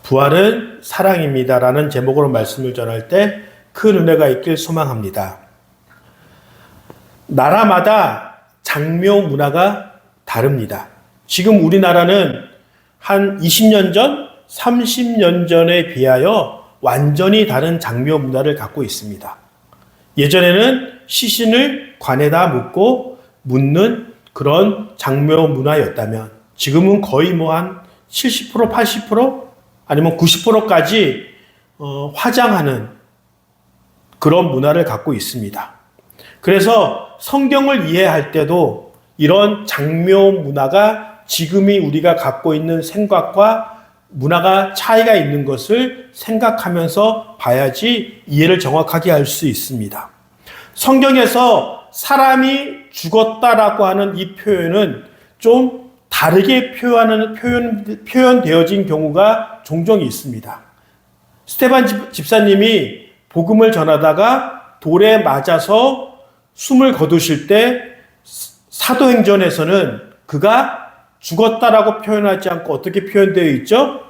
부활은 사랑입니다 라는 제목으로 말씀을 전할 때 큰 은혜가 있길 소망합니다. 나라마다 장묘 문화가 다릅니다. 지금 우리나라는 한 20년 전, 30년 전에 비하여 완전히 다른 장묘 문화를 갖고 있습니다. 예전에는 시신을 관에다 묻는 그런 장묘 문화였다면 지금은 거의 한 70%, 80% 아니면 90%까지 화장하는 그런 문화를 갖고 있습니다. 그래서 성경을 이해할 때도 이런 장묘 문화가 지금이 우리가 갖고 있는 생각과 문화가 차이가 있는 것을 생각하면서 봐야지 이해를 정확하게 할 수 있습니다. 성경에서 사람이 죽었다라고 하는 이 표현은 좀 다르게 표현되어진 경우가 종종 있습니다. 스테반 집사님이 복음을 전하다가 돌에 맞아서 숨을 거두실 때 사도행전에서는 그가 죽었다라고 표현하지 않고 어떻게 표현되어 있죠?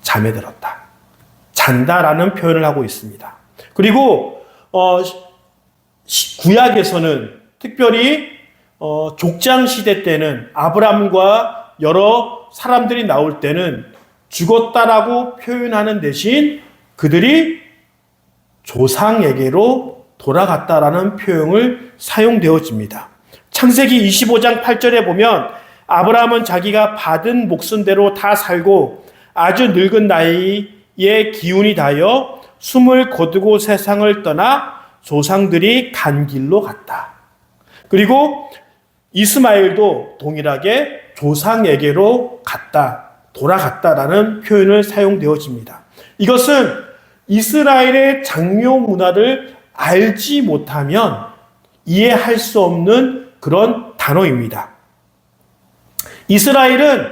잠에 들었다. 잔다라는 표현을 하고 있습니다. 그리고 구약에서는 특별히 족장 시대 때는 아브람과 여러 사람들이 나올 때는 죽었다라고 표현하는 대신 그들이 조상에게로 돌아갔다라는 표현을 사용되어집니다. 창세기 25장 8절에 보면 아브라함은 자기가 받은 목숨대로 다 살고 아주 늙은 나이에 기운이 닿아 숨을 거두고 세상을 떠나 조상들이 간 길로 갔다. 그리고 이스마엘도 동일하게 조상에게로 돌아갔다라는 표현을 사용되어집니다. 이것은 이스라엘의 장묘 문화를 알지 못하면 이해할 수 없는 그런 단어입니다. 이스라엘은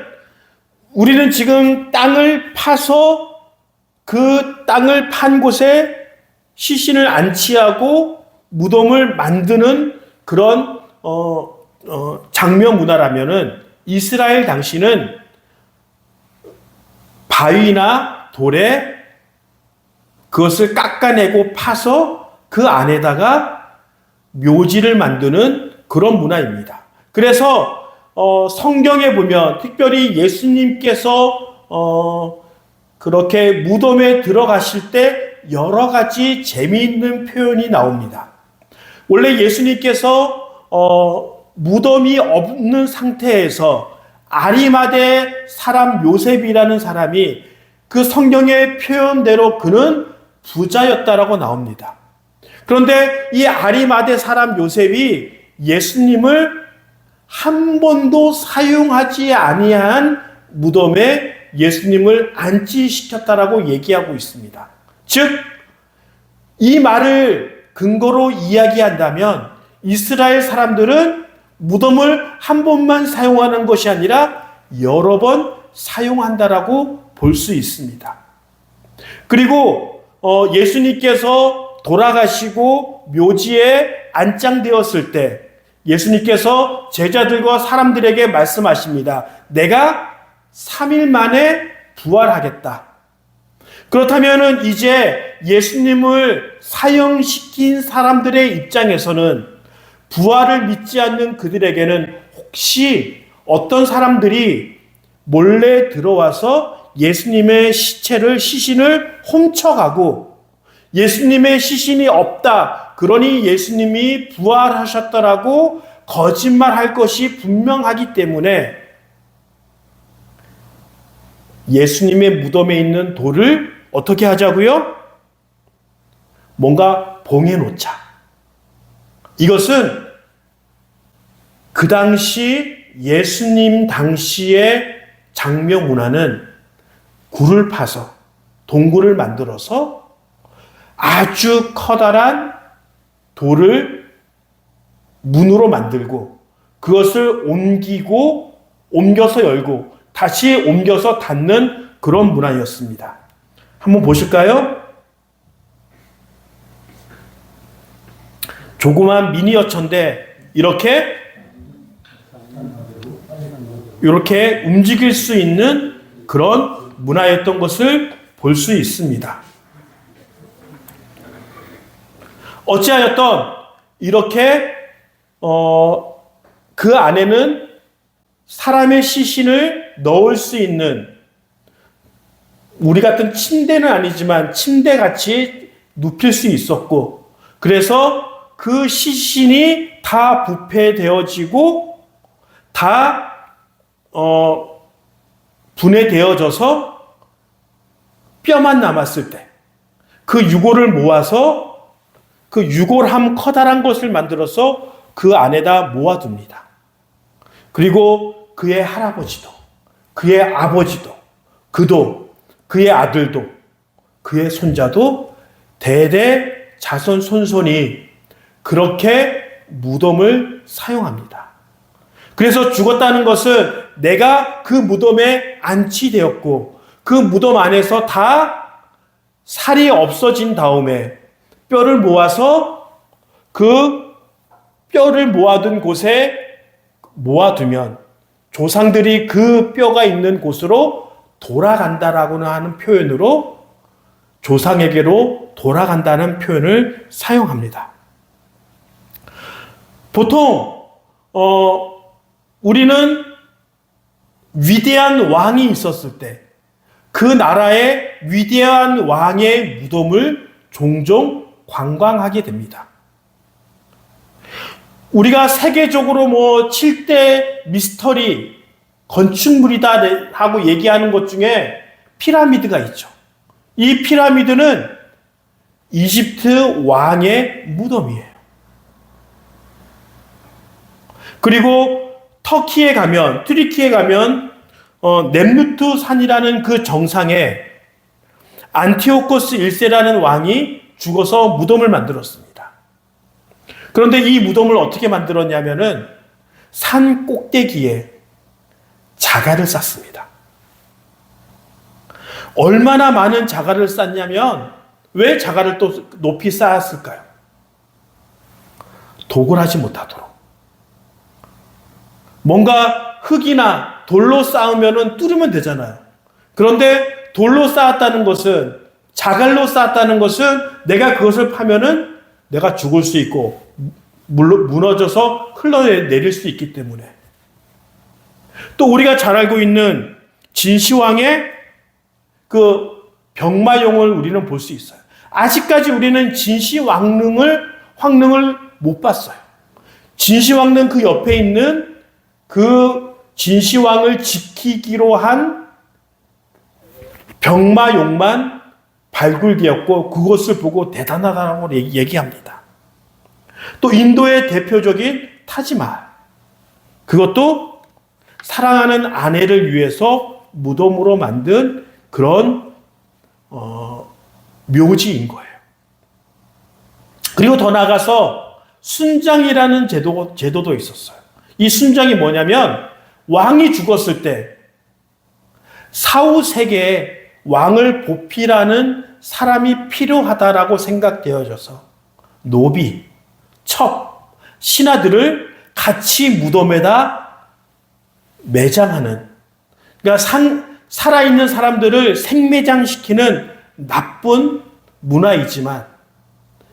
우리는 지금 땅을 파서 그 땅을 판 곳에 시신을 안치하고 무덤을 만드는 그런 장묘 문화라면은 이스라엘 당시는 바위나 돌에 그것을 깎아내고 파서 그 안에다가 묘지를 만드는 그런 문화입니다. 그래서 성경에 보면 특별히 예수님께서 그렇게 무덤에 들어가실 때 여러 가지 재미있는 표현이 나옵니다. 원래 예수님께서 무덤이 없는 상태에서 아리마대 사람 요셉이라는 사람이 그 성경의 표현대로 그는 부자였다라고 나옵니다. 그런데 이 아리마대 사람 요셉이 예수님을 한 번도 사용하지 아니한 무덤에 예수님을 안치시켰다라고 얘기하고 있습니다. 즉, 이 말을 근거로 이야기한다면 이스라엘 사람들은 무덤을 한 번만 사용하는 것이 아니라 여러 번 사용한다라고 볼 수 있습니다. 그리고 예수님께서 돌아가시고 묘지에 안장되었을 때 예수님께서 제자들과 사람들에게 말씀하십니다. 내가 3일 만에 부활하겠다. 그렇다면 이제 예수님을 사형시킨 사람들의 입장에서는 부활을 믿지 않는 그들에게는 혹시 어떤 사람들이 몰래 들어와서 예수님의 시신을 훔쳐가고 예수님의 시신이 없다. 그러니 예수님이 부활하셨다라고 거짓말할 것이 분명하기 때문에 예수님의 무덤에 있는 돌을 어떻게 하자고요? 뭔가 봉해놓자. 이것은 그 당시 예수님 당시의 장묘 문화는 굴을 파서 동굴을 만들어서 아주 커다란 돌을 문으로 만들고 그것을 옮겨서 열고 다시 옮겨서 닫는 그런 문화였습니다. 한번 보실까요? 조그만 미니어처인데 이렇게 움직일 수 있는 그런 문화였던 것을 볼 수 있습니다. 어찌하였던 이렇게 그 안에는 사람의 시신을 넣을 수 있는, 우리 같은 침대는 아니지만 침대같이 눕힐 수 있었고, 그래서 그 시신이 다 부패되어지고 다 분해되어져서 뼈만 남았을 때 그 유골을 모아서 그 유골함 커다란 것을 만들어서 그 안에다 모아둡니다. 그리고 그의 할아버지도, 그의 아버지도, 그도, 그의 아들도, 그의 손자도 대대 자손 손손이 그렇게 무덤을 사용합니다. 그래서 죽었다는 것은 내가 그 무덤에 안치되었고 그 무덤 안에서 다 살이 없어진 다음에 뼈를 모아서 그 뼈를 모아둔 곳에 모아두면 조상들이 그 뼈가 있는 곳으로 돌아간다라고 하는 표현으로 조상에게로 돌아간다는 표현을 사용합니다. 보통 우리는 위대한 왕이 있었을 때 그 나라의 위대한 왕의 무덤을 종종 관광하게 됩니다. 우리가 세계적으로 7대 미스터리 건축물이다 하고 얘기하는 것 중에 피라미드가 있죠. 이 피라미드는 이집트 왕의 무덤이에요. 그리고 터키에 가면, 튀르키에 가면 넴루트 산이라는 그 정상에 안티오코스 1세라는 왕이 죽어서 무덤을 만들었습니다. 그런데 이 무덤을 어떻게 만들었냐면은 산 꼭대기에 자갈을 쌓습니다. 얼마나 많은 자갈을 쌓냐면, 왜 자갈을 또 높이 쌓았을까요? 도굴하지 못하도록. 뭔가 흙이나 돌로 쌓으면 뚫으면 되잖아요. 그런데 돌로 쌓았다는 것은, 자갈로 쌓았다는 것은 내가 그것을 파면은 내가 죽을 수 있고 무너져서 흘러내릴 수 있기 때문에. 또 우리가 잘 알고 있는 진시황의 그 병마용을 우리는 볼 수 있어요. 아직까지 우리는 진시황릉을 못 봤어요. 진시황릉 그 옆에 있는 그 진시황을 지키기로 한 병마용만 발굴되었고 그것을 보고 대단하다고 얘기합니다. 또 인도의 대표적인 타지마할, 그것도 사랑하는 아내를 위해서 무덤으로 만든 그런 묘지인 거예요. 그리고 더 나아가서 순장이라는 제도도 있었어요. 이 순장이 뭐냐면, 왕이 죽었을 때 사후 세계에 왕을 보필하는 사람이 필요하다라고 생각되어져서 노비, 첩, 신하들을 같이 무덤에다 매장하는, 그러니까 살아있는 사람들을 생매장시키는 나쁜 문화이지만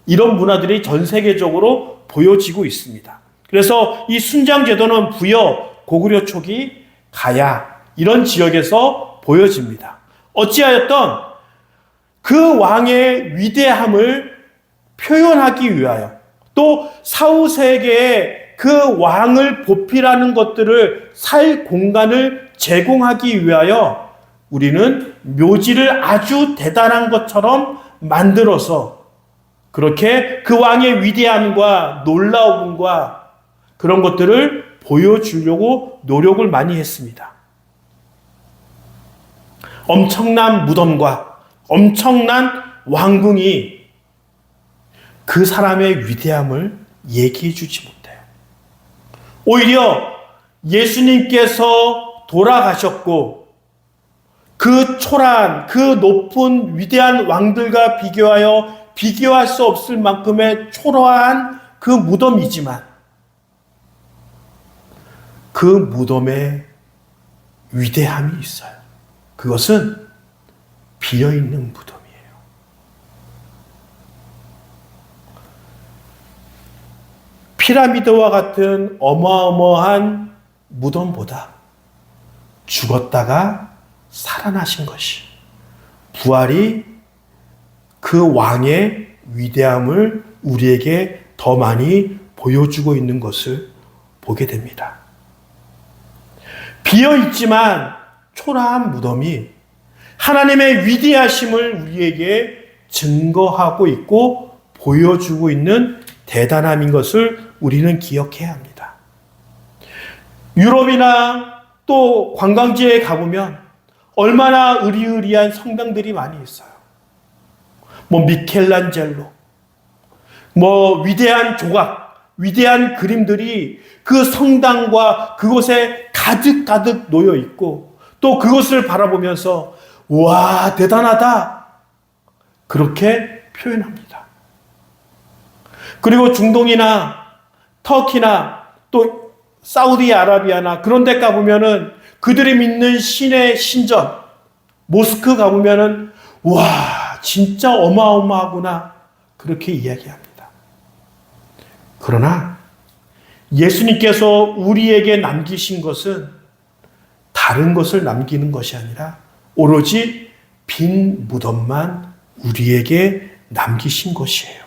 이런 문화들이 전 세계적으로 보여지고 있습니다. 그래서 이 순장 제도는 부여, 고구려 초기, 가야 이런 지역에서 보여집니다. 어찌하였던 그 왕의 위대함을 표현하기 위하여, 또 사후 세계에 그 왕을 보필하는 것들을 살 공간을 제공하기 위하여 우리는 묘지를 아주 대단한 것처럼 만들어서 그렇게 그 왕의 위대함과 놀라움과 그런 것들을 보여주려고 노력을 많이 했습니다. 엄청난 무덤과 엄청난 왕궁이 그 사람의 위대함을 얘기해 주지 못해요. 오히려 예수님께서 돌아가셨고 그 초라한, 그 높은 위대한 왕들과 비교할 수 없을 만큼의 초라한 그 무덤이지만 그 무덤에 위대함이 있어요. 그것은 비어있는 무덤이에요. 피라미드와 같은 어마어마한 무덤보다 죽었다가 살아나신 것이, 부활이 그 왕의 위대함을 우리에게 더 많이 보여주고 있는 것을 보게 됩니다. 비어있지만 초라한 무덤이 하나님의 위대하심을 우리에게 증거하고 있고 보여주고 있는 대단함인 것을 우리는 기억해야 합니다. 유럽이나 또 관광지에 가보면 얼마나 으리으리한 성당들이 많이 있어요. 미켈란젤로, 위대한 조각, 위대한 그림들이 그 성당과 그곳에 가득가득 놓여 있고, 또 그것을 바라보면서 와, 대단하다, 그렇게 표현합니다. 그리고 중동이나 터키나 또 사우디아라비아나 그런 데 가보면은 그들이 믿는 신의 신전, 모스크 가보면은 와, 진짜 어마어마하구나, 그렇게 이야기합니다. 그러나 예수님께서 우리에게 남기신 것은 다른 것을 남기는 것이 아니라 오로지 빈 무덤만 우리에게 남기신 것이에요.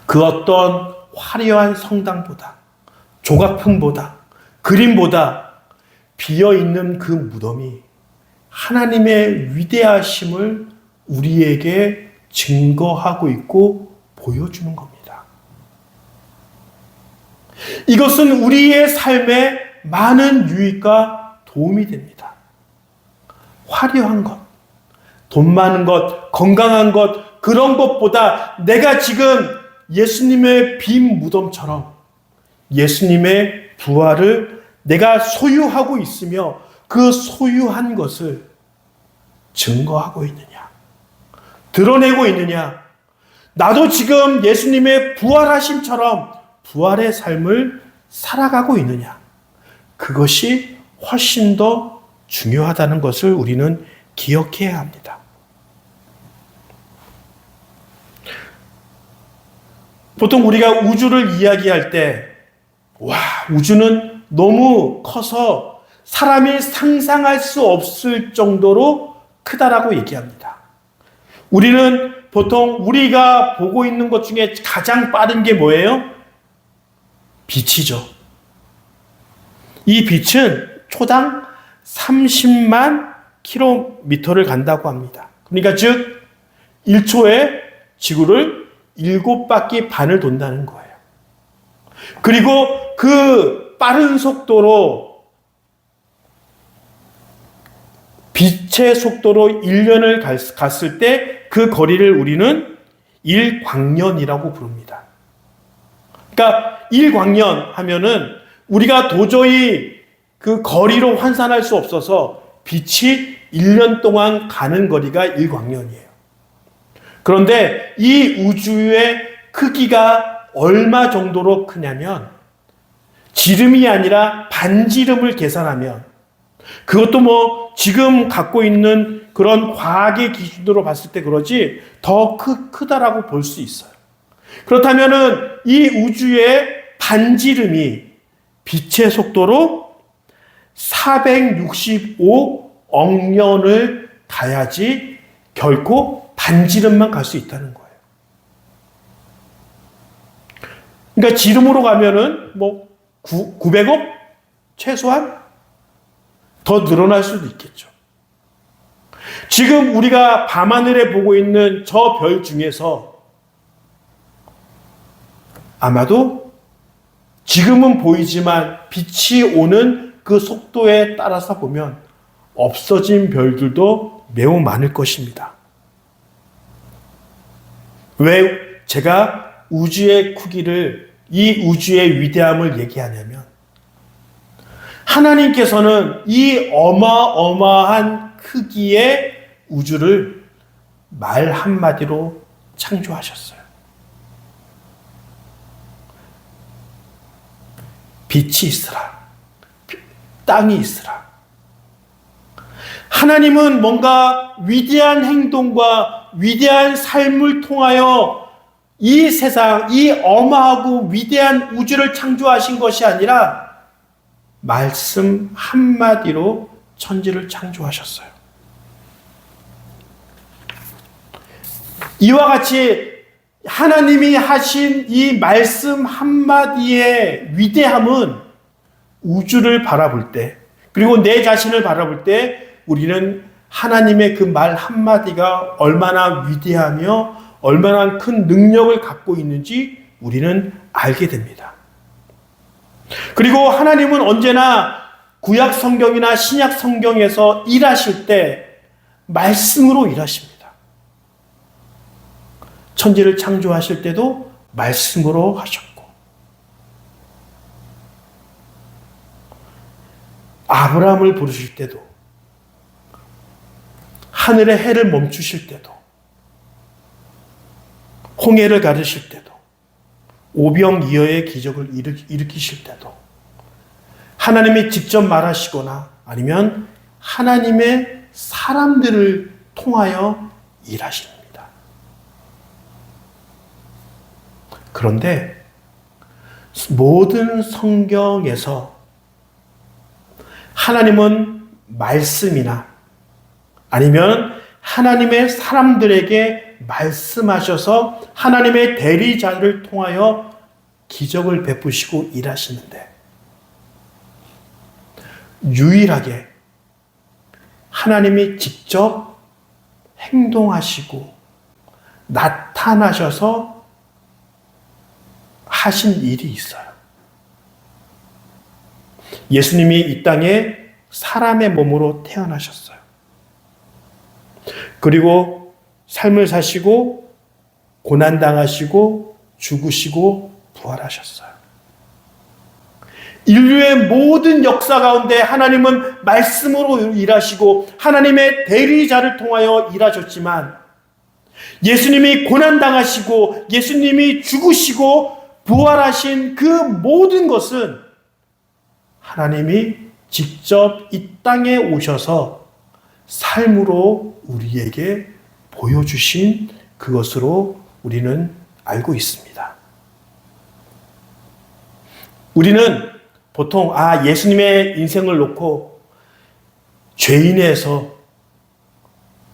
그 어떤 화려한 성당보다, 조각품보다, 그림보다 비어있는 그 무덤이 하나님의 위대하심을 우리에게 증거하고 있고 보여주는 겁니다. 이것은 우리의 삶에 많은 유익과 도움이 됩니다. 화려한 것, 돈 많은 것, 건강한 것, 그런 것보다 내가 지금 예수님의 빈 무덤처럼 예수님의 부활을 내가 소유하고 있으며 그 소유한 것을 증거하고 있느냐, 드러내고 있느냐, 나도 지금 예수님의 부활하심처럼 부활의 삶을 살아가고 있느냐, 그것이 훨씬 더 중요하다는 것을 우리는 기억해야 합니다. 보통 우리가 우주를 이야기할 때, 와, 우주는 너무 커서 사람이 상상할 수 없을 정도로 크다라고 얘기합니다. 우리는 보통 우리가 보고 있는 것 중에 가장 빠른 게 뭐예요? 빛이죠. 이 빛은 초당 30만 킬로미터를 간다고 합니다. 그러니까 즉 1초에 지구를 7바퀴 반을 돈다는 거예요. 그리고 그 빠른 속도로, 빛의 속도로 1년을 갔을 때 그 거리를 우리는 1광년이라고 부릅니다. 그러니까 1광년 하면은 우리가 도저히 그 거리로 환산할 수 없어서 빛이 1년 동안 가는 거리가 1광년이에요. 그런데 이 우주의 크기가 얼마 정도로 크냐면, 지름이 아니라 반지름을 계산하면, 그것도 지금 갖고 있는 그런 과학의 기준으로 봤을 때 그러지 더 크다라고 볼 수 있어요. 그렇다면은 이 우주의 반지름이 빛의 속도로 465억 년을 가야지 결코 반지름만 갈 수 있다는 거예요. 그러니까 지름으로 가면은 900억? 최소한? 더 늘어날 수도 있겠죠. 지금 우리가 밤하늘에 보고 있는 저 별 중에서 아마도 지금은 보이지만 빛이 오는 그 속도에 따라서 보면 없어진 별들도 매우 많을 것입니다. 왜 제가 우주의 크기를, 이 우주의 위대함을 얘기하냐면, 하나님께서는 이 어마어마한 크기의 우주를 말 한마디로 창조하셨어요. 빛이 있으라, 땅이 있으라. 하나님은 뭔가 위대한 행동과 위대한 삶을 통하여 이 세상, 이 어마하고 위대한 우주를 창조하신 것이 아니라 말씀 한마디로 천지를 창조하셨어요. 이와 같이 하나님이 하신 이 말씀 한마디의 위대함은 우주를 바라볼 때, 그리고 내 자신을 바라볼 때 우리는 하나님의 그 말 한마디가 얼마나 위대하며 얼마나 큰 능력을 갖고 있는지 우리는 알게 됩니다. 그리고 하나님은 언제나 구약 성경이나 신약 성경에서 일하실 때 말씀으로 일하십니다. 천지를 창조하실 때도 말씀으로 하셨고, 아브라함을 부르실 때도, 하늘의 해를 멈추실 때도, 홍해를 가르실 때도, 오병이어의 기적을 일으키실 때도 하나님이 직접 말하시거나 아니면 하나님의 사람들을 통하여 일하십니다. 그런데 모든 성경에서 하나님은 말씀이나 아니면 하나님의 사람들에게 말씀하셔서 하나님의 대리자를 통하여 기적을 베푸시고 일하시는데, 유일하게 하나님이 직접 행동하시고 나타나셔서 하신 일이 있어요. 예수님이 이 땅에 사람의 몸으로 태어나셨어요. 그리고 삶을 사시고 고난당하시고 죽으시고 부활하셨어요. 인류의 모든 역사 가운데 하나님은 말씀으로 일하시고 하나님의 대리자를 통하여 일하셨지만, 예수님이 고난당하시고 예수님이 죽으시고 부활하신 그 모든 것은 하나님이 직접 이 땅에 오셔서 삶으로 우리에게 보여주신 그것으로 우리는 알고 있습니다. 우리는 보통 예수님의 인생을 놓고 죄인에서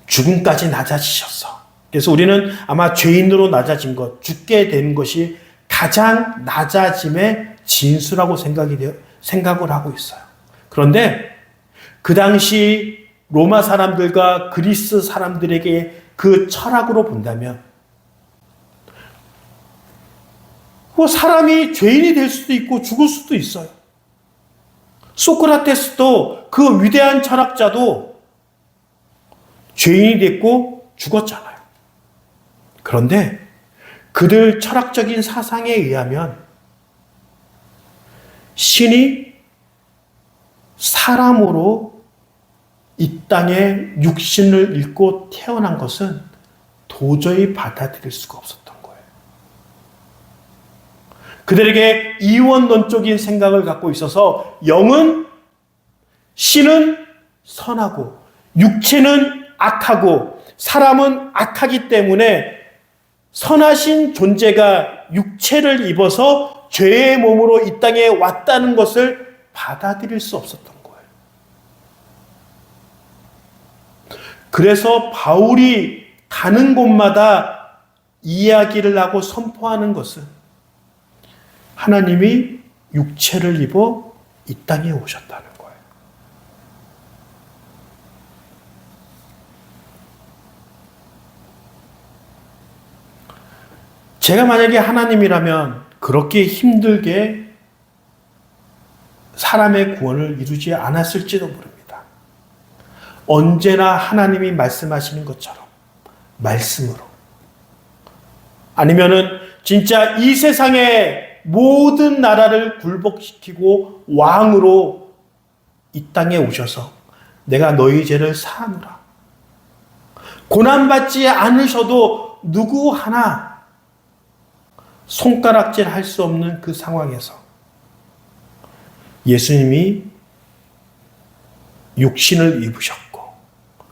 죽음까지 낮아지셨어. 그래서 우리는 아마 죄인으로 낮아진 것, 죽게 된 것이 가장 낮아짐의 진수라고 생각을 하고 있어요. 그런데 그 당시 로마 사람들과 그리스 사람들에게 그 철학으로 본다면, 사람이 죄인이 될 수도 있고 죽을 수도 있어요. 소크라테스도, 그 위대한 철학자도 죄인이 됐고 죽었잖아요. 그런데 그들 철학적인 사상에 의하면 신이 사람으로 이 땅에 육신을 입고 태어난 것은 도저히 받아들일 수가 없었던 거예요. 그들에게 이원론적인 생각을 갖고 있어서 신은 선하고 육체는 악하고 사람은 악하기 때문에 선하신 존재가 육체를 입어서 죄의 몸으로 이 땅에 왔다는 것을 받아들일 수 없었던 거예요. 그래서 바울이 가는 곳마다 이야기를 하고 선포하는 것은 하나님이 육체를 입어 이 땅에 오셨다는 거예요. 제가 만약에 하나님이라면 그렇게 힘들게 사람의 구원을 이루지 않았을지도 모릅니다. 언제나 하나님이 말씀하시는 것처럼 말씀으로, 아니면은 진짜 이 세상의 모든 나라를 굴복시키고 왕으로 이 땅에 오셔서 내가 너희 죄를 사하노라, 고난받지 않으셔도 누구 하나 손가락질 할 수 없는 그 상황에서 예수님이 육신을 입으셨고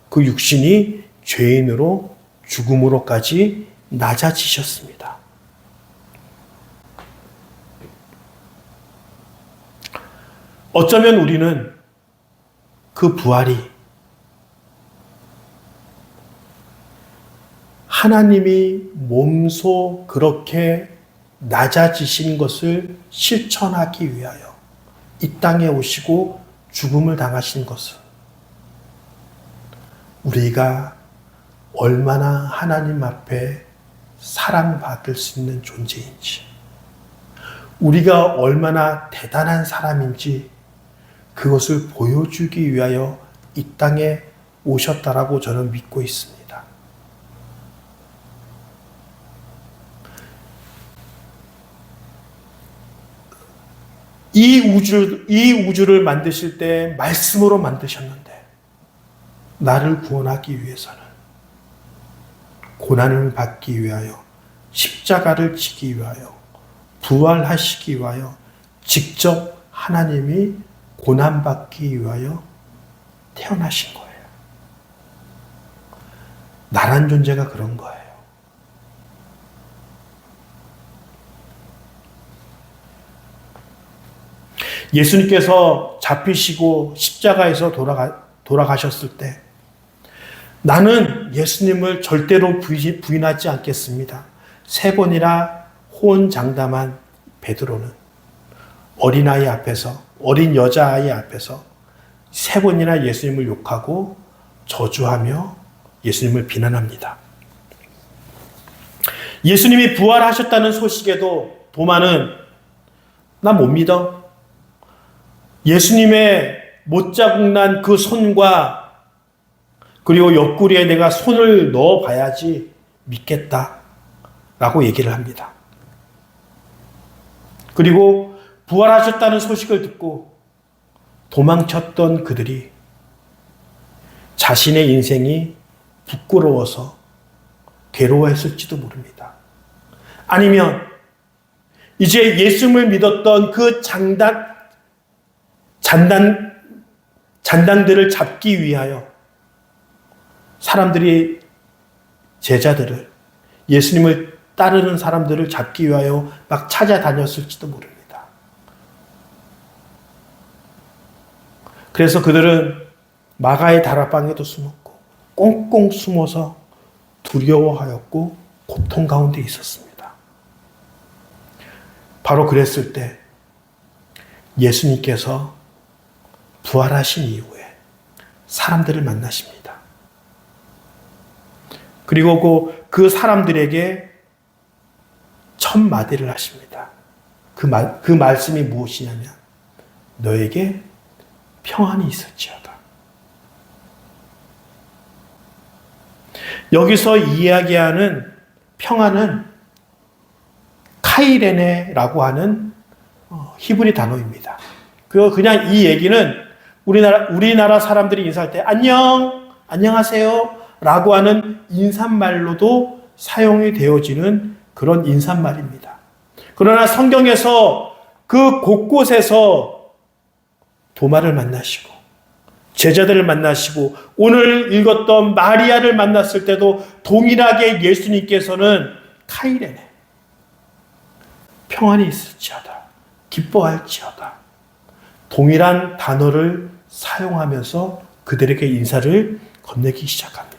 그 육신이 죄인으로 죽음으로까지 낮아지셨습니다. 어쩌면 우리는 그 부활이 하나님이 몸소 그렇게 낮아지신 것을 실천하기 위하여 이 땅에 오시고 죽음을 당하신 것은 우리가 얼마나 하나님 앞에 사랑받을 수 있는 존재인지, 우리가 얼마나 대단한 사람인지 그것을 보여주기 위하여 이 땅에 오셨다라고 저는 믿고 있습니다. 이 우주를 만드실 때 말씀으로 만드셨는데 나를 구원하기 위해서는 고난을 받기 위하여, 십자가를 지기 위하여, 부활하시기 위하여 직접 하나님이 고난받기 위하여 태어나신 거예요. 나란 존재가 그런 거예요. 예수님께서 잡히시고 십자가에서 돌아가셨을 때 나는 예수님을 절대로 부인하지 않겠습니다. 3번이나 호언장담한 베드로는 어린아이 앞에서, 어린 여자아이 앞에서 3번이나 예수님을 욕하고 저주하며 예수님을 비난합니다. 예수님이 부활하셨다는 소식에도 도마는 나 못 믿어. 예수님의 못자국 난 그 손과 그리고 옆구리에 내가 손을 넣어 봐야지 믿겠다 라고 얘기를 합니다. 그리고 부활하셨다는 소식을 듣고 도망쳤던 그들이 자신의 인생이 부끄러워서 괴로워했을지도 모릅니다. 아니면 이제 예수님을 믿었던 그 잔당들을 잡기 위하여 사람들이, 제자들을, 예수님을 따르는 사람들을 잡기 위하여 막 찾아다녔을지도 모릅니다. 그래서 그들은 마가의 다락방에도 숨었고 꽁꽁 숨어서 두려워하였고 고통 가운데 있었습니다. 바로 그랬을 때 예수님께서 부활하신 이후에 사람들을 만나십니다. 그리고 그 사람들에게 첫 마디를 하십니다. 그 말씀이 무엇이냐면 너에게 평안이 있을지어다. 여기서 이야기하는 평안은 카이레네라고 하는 히브리 단어입니다. 그냥 이 얘기는 우리나라 사람들이 인사할 때 안녕하세요 라고 하는 인사말로도 사용이 되어지는 그런 인사말입니다. 그러나 성경에서 그 곳곳에서 도마를 만나시고 제자들을 만나시고 오늘 읽었던 마리아를 만났을 때도 동일하게 예수님께서는 카이레네, 평안이 있을지어다, 기뻐할지어다, 동일한 단어를 사용하면서 그들에게 인사를 건네기 시작합니다.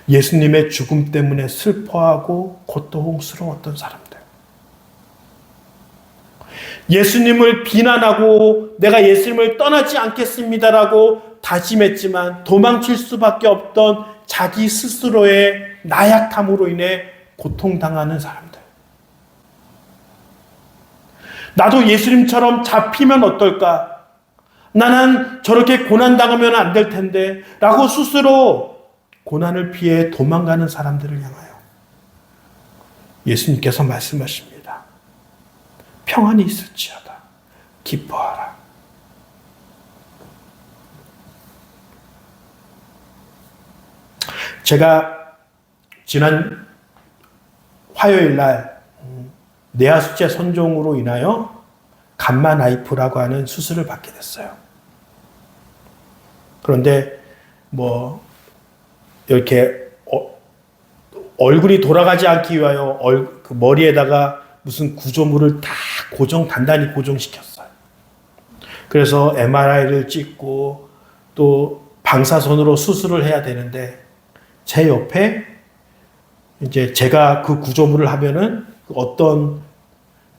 예수님의 죽음 때문에 슬퍼하고 고통스러웠던 사람들, 예수님을 비난하고 내가 예수님을 떠나지 않겠습니다라고 다짐했지만 도망칠 수밖에 없던 자기 스스로의 나약함으로 인해 고통당하는 사람들, 나도 예수님처럼 잡히면 어떨까? 나는 저렇게 고난당하면 안 될 텐데 라고 스스로 고난을 피해 도망가는 사람들을 향하여 예수님께서 말씀하십니다. 평안이 있을지어다. 기뻐하라. 제가 지난 화요일 날 뇌하수체 선종으로 인하여 감마 나이프라고 하는 수술을 받게 됐어요. 그런데 뭐 이렇게 얼굴이 돌아가지 않기 위하여 그 머리에다가 무슨 구조물을 다 단단히 고정시켰어요. 그래서 MRI를 찍고 또 방사선으로 수술을 해야 되는데 제 옆에 이제 제가 그 구조물을 하면은 어떤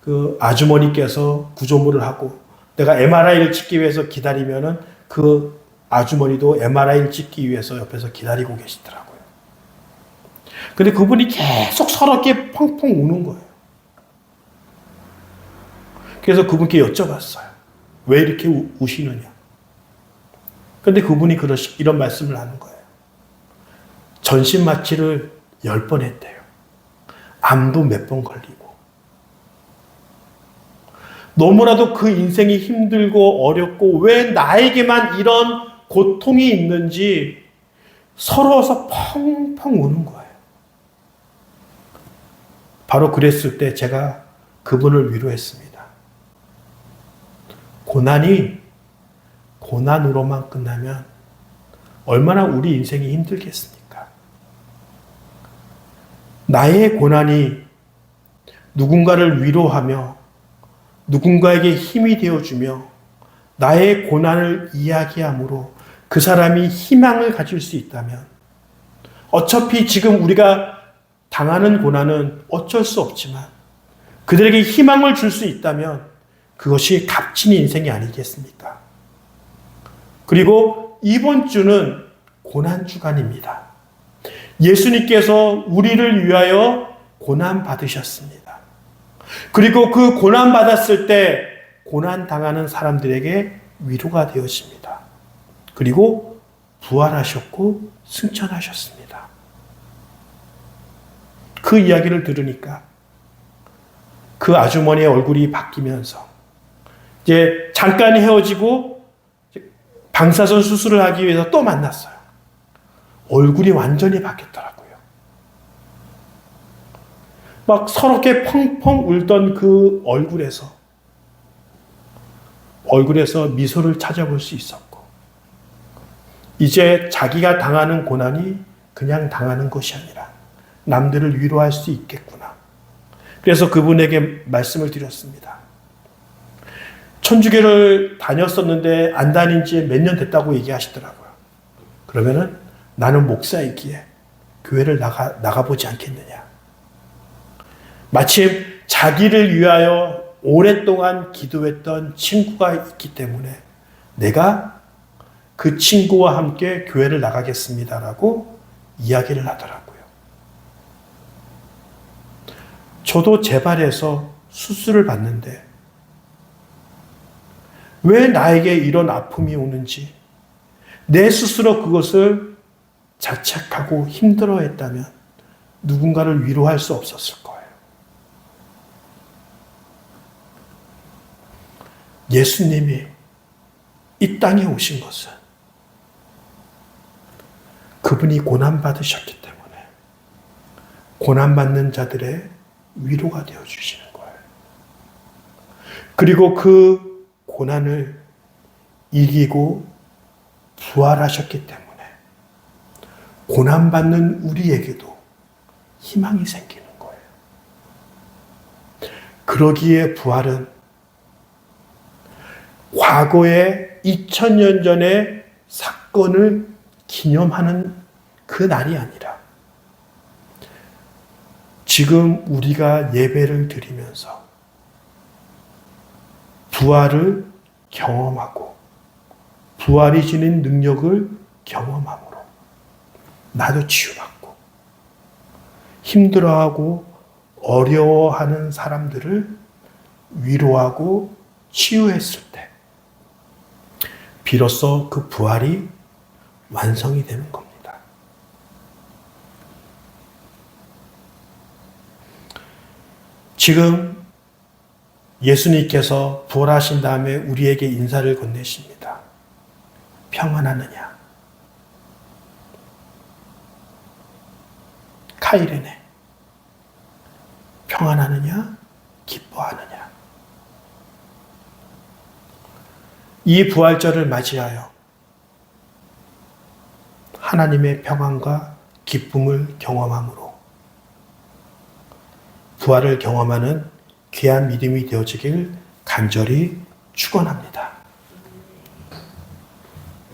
그 아주머니께서 구조물을 하고 내가 MRI를 찍기 위해서 기다리면은 그 아주머니도 MRI를 찍기 위해서 옆에서 기다리고 계시더라고요. 근데 그분이 계속 서럽게 펑펑 우는 거예요. 그래서 그분께 여쭤봤어요. 왜 이렇게 우시느냐? 근데 그분이 이런 말씀을 하는 거예요. 전신 마취를 10번 했대요. 암도 몇 번 걸리고. 너무나도 그 인생이 힘들고 어렵고 왜 나에게만 이런 고통이 있는지 서러워서 펑펑 우는 거예요. 바로 그랬을 때 제가 그분을 위로했습니다. 고난이 고난으로만 끝나면 얼마나 우리 인생이 힘들겠습니까? 나의 고난이 누군가를 위로하며 누군가에게 힘이 되어주며 나의 고난을 이야기함으로 그 사람이 희망을 가질 수 있다면 어차피 지금 우리가 당하는 고난은 어쩔 수 없지만 그들에게 희망을 줄 수 있다면 그것이 값진 인생이 아니겠습니까? 그리고 이번 주는 고난주간입니다. 예수님께서 우리를 위하여 고난받으셨습니다. 그리고 그 고난받았을 때 고난당하는 사람들에게 위로가 되어집니다. 그리고 부활하셨고 승천하셨습니다. 그 이야기를 들으니까 그 아주머니의 얼굴이 바뀌면서 이제 잠깐 헤어지고 방사선 수술을 하기 위해서 또 만났어요. 얼굴이 완전히 바뀌었더라고요. 막 서럽게 펑펑 울던 그 얼굴에서 미소를 찾아볼 수 있었고, 이제 자기가 당하는 고난이 그냥 당하는 것이 아니라 남들을 위로할 수 있겠구나. 그래서 그분에게 말씀을 드렸습니다. 천주교를 다녔었는데 안 다닌 지 몇 년 됐다고 얘기하시더라고요. 그러면은 나는 목사이기에 교회를 나가보지 않겠느냐. 마침 자기를 위하여 오랫동안 기도했던 친구가 있기 때문에 내가 그 친구와 함께 교회를 나가겠습니다라고 이야기를 하더라고요. 저도 재발해서 수술을 받는데 왜 나에게 이런 아픔이 오는지 내 스스로 그것을 자책하고 힘들어했다면 누군가를 위로할 수 없었을 거예요. 예수님이 이 땅에 오신 것은 그분이 고난받으셨기 때문에 고난받는 자들의 위로가 되어주시는 거예요. 그리고 그 고난을 이기고 부활하셨기 때문에 고난받는 우리에게도 희망이 생기는 거예요. 그러기에 부활은 과거의 2000년 전의 사건을 기념하는 그 날이 아니라 지금 우리가 예배를 드리면서 부활을 경험하고 부활이 지닌 능력을 경험함으로 나도 치유받고 힘들어하고 어려워하는 사람들을 위로하고 치유했을 때 비로소 그 부활이 완성이 되는 겁니다. 지금 예수님께서 부활하신 다음에 우리에게 인사를 건네십니다. 평안하느냐? 카이레네. 평안하느냐? 기뻐하느냐? 이 부활절을 맞이하여 하나님의 평안과 기쁨을 경험함으로 부활을 경험하는 귀한 믿음이 되어지길 간절히 축원합니다.